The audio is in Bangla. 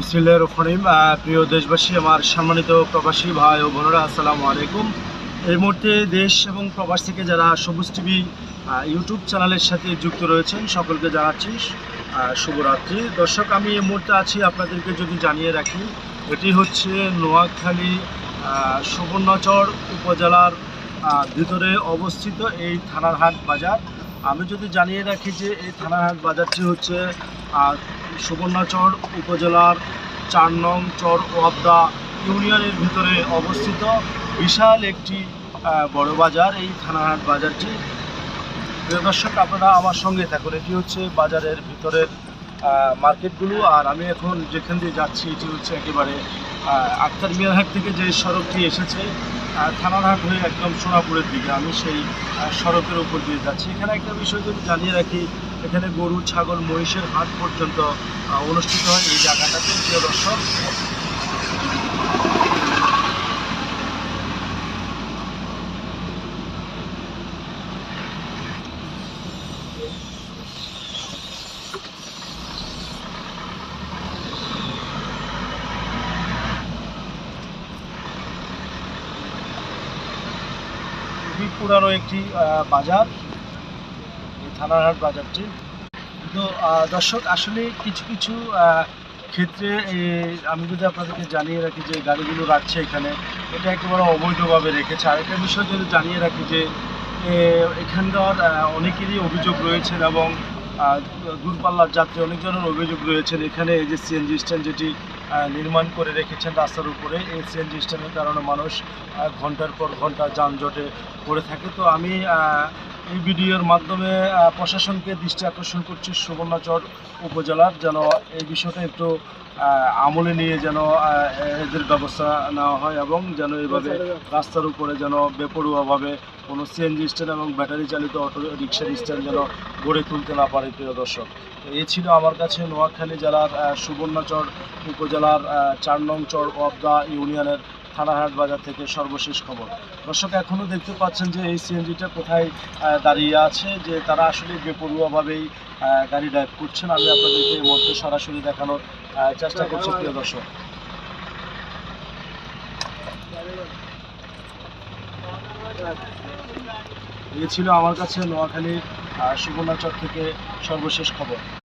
বিসমিল্লাহির রহমানির রহিম। প্রিয় দেশবাসী, আমার সম্মানিত প্রবাসী ভাই ও বোনেরা, আসসালামু আলাইকুম। এই মুহূর্তে দেশ এবং প্রবাস থেকে যারা সবুজ টিভি ইউটিউব চ্যানেলের সাথে যুক্ত রয়েছেন সকলকে জানাচ্ছি শুভরাত্রি। দর্শক, আমি এই মুহূর্তে আছি, আপনাদেরকে যদি জানিয়ে রাখি, এটি হচ্ছে নোয়াখালী সুবর্ণচর উপজেলার ভিতরে অবস্থিত এই থানারহাট বাজার। আমি যদি জানিয়ে রাখি যে এই থানারহাট বাজারটি হচ্ছে সুবর্ণচর উপজেলার ৪ নং চর ওয়াবদা ইউনিয়নের ভিতরে অবস্থিত বিশাল একটি বড় বাজার এই থানারহাট বাজারটি। প্রিয় দর্শক, আপনারা আমার সঙ্গে থাকুন। এটি হচ্ছে বাজারের ভিতরের মার্কেটগুলো। আর আমি এখন যেখান দিয়ে যাচ্ছি এটি হচ্ছে একেবারে আক্তার মিয়ারহাট থেকে যে সড়কটি এসেছে থানারহাট হয়ে একদম সোনাপুরের দিকে, আমি সেই সড়কের উপর দিয়ে যাচ্ছি। এখানে একটা বিষয় যদি জানিয়ে রাখি, এখানে গরু, ছাগল, মহিষের হাট পর্যন্ত অনুষ্ঠিত হয় এই জায়গাটাতে। প্রিয় দর্শক, খুবই পুরানো একটি বাজার এই থানারহাট বাজারটি। তো দর্শক, আসলে কিছু কিছু ক্ষেত্রে আমি যদি আপনাদেরকে জানিয়ে রাখি যে গাড়িগুলো রাখছে এখানে, এটা একেবারে অবৈধভাবে রেখেছে। আরেকটা বিষয় যদি জানিয়ে রাখি যে এখানকার অনেকেরই অভিযোগ রয়েছেন এবং দূরপাল্লার যাত্রী অনেকজনের অভিযোগ রয়েছেন। এখানে এই যে সিএনজি স্ট্যান্ড যেটি নির্মাণ করে রেখেছেন রাস্তার উপরে, এই সিএনজি স্ট্যান্ডের কারণে মানুষ ঘন্টার পর ঘন্টা যানজটে পড়ে থাকে। তো আমি এই ভিডিওর মাধ্যমে প্রশাসনকে দৃষ্টি আকর্ষণ করছি সুবর্ণচর উপজেলার, যেন এই বিষয়টা একটু আমলে নিয়ে যেন এদের ব্যবস্থা নেওয়া হয় এবং যেন এইভাবে রাস্তার উপরে যেন বেপরোয়াভাবে কোনো সিএনজি স্ট্যান্ড এবং ব্যাটারি চালিত অটো রিক্সার স্ট্যান্ড যেন গড়ে তুলতে না পারে। প্রিয় দর্শক, তো এই ছিল আমার কাছে নোয়াখালী জেলার সুবর্ণচর উপজেলার ৪ নং চর ওয়াবদা ইউনিয়নের থানারহাট বাজার থেকে সর্বশেষ খবর। দর্শক, এখনও দেখতে পাচ্ছেন যে এই সিএনজিটা কোথায় দাঁড়িয়ে আছে, যে তারা আসলে বেপরোয়াভাবেই গাড়ি ড্রাইভ করছেন। আমি আপনাদেরকে এই মুহূর্তে সরাসরি দেখানোর চেষ্টা করছি। প্রিয় দর্শক, এই ছিল আমার কাছে নোয়াখালীর সুবর্ণচর থেকে সর্বশেষ খবর।